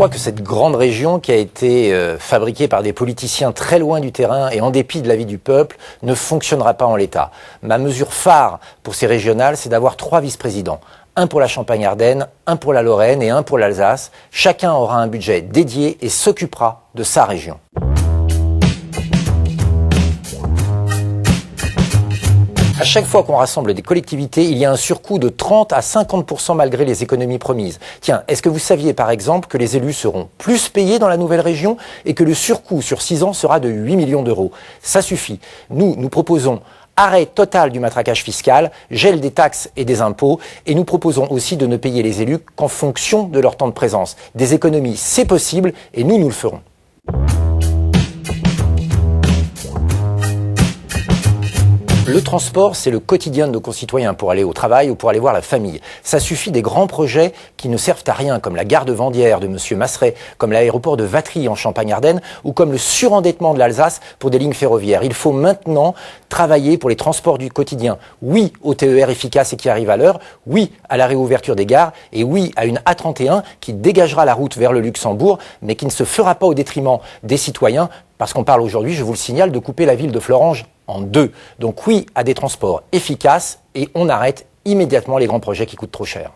crois que cette grande région qui a été fabriquée par des politiciens très loin du terrain et en dépit de l'avis du peuple ne fonctionnera pas en l'état. Ma mesure phare pour ces régionales, c'est d'avoir 3 vice-présidents. Un pour la Champagne-Ardenne, un pour la Lorraine et un pour l'Alsace. Chacun aura un budget dédié et s'occupera de sa région. À chaque fois qu'on rassemble des collectivités, il y a un surcoût de 30 à 50% malgré les économies promises. Tiens, est-ce que vous saviez par exemple que les élus seront plus payés dans la nouvelle région et que le surcoût sur 6 ans sera de 8 millions d'euros? Ça suffit. Nous proposons arrêt total du matraquage fiscal, gel des taxes et des impôts, et nous proposons aussi de ne payer les élus qu'en fonction de leur temps de présence. Des économies, c'est possible, et nous le ferons. Le transport, c'est le quotidien de nos concitoyens pour aller au travail ou pour aller voir la famille. Ça suffit des grands projets qui ne servent à rien, comme la gare de Vandières de M. Masseret, comme l'aéroport de Vatry en Champagne-Ardenne, ou comme le surendettement de l'Alsace pour des lignes ferroviaires. Il faut maintenant travailler pour les transports du quotidien. Oui au TER efficace et qui arrive à l'heure, oui à la réouverture des gares, et oui à une A31 qui dégagera la route vers le Luxembourg, mais qui ne se fera pas au détriment des citoyens, parce qu'on parle aujourd'hui, je vous le signale, de couper la ville de Florange en 2. Donc oui à des transports efficaces et on arrête immédiatement les grands projets qui coûtent trop cher.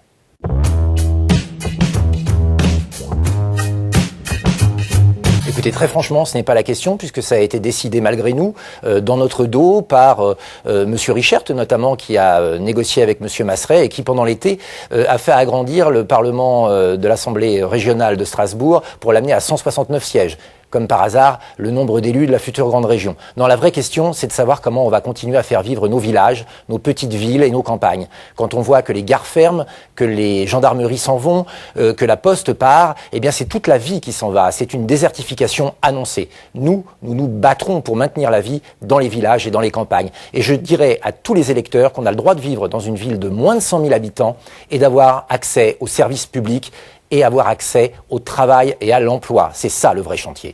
Écoutez, très franchement, ce n'est pas la question puisque ça a été décidé malgré nous, dans notre dos, par M. Richert notamment, qui a négocié avec M. Masseret et qui, pendant l'été, a fait agrandir le Parlement de l'Assemblée régionale de Strasbourg pour l'amener à 169 sièges. Comme par hasard, le nombre d'élus de la future grande région. Non, la vraie question, c'est de savoir comment on va continuer à faire vivre nos villages, nos petites villes et nos campagnes. Quand on voit que les gares ferment, que les gendarmeries s'en vont, que la poste part, eh bien c'est toute la vie qui s'en va. C'est une désertification annoncée. Nous nous battrons pour maintenir la vie dans les villages et dans les campagnes. Et je dirais à tous les électeurs qu'on a le droit de vivre dans une ville de moins de 100 000 habitants et d'avoir accès aux services publics et avoir accès au travail et à l'emploi. C'est ça le vrai chantier.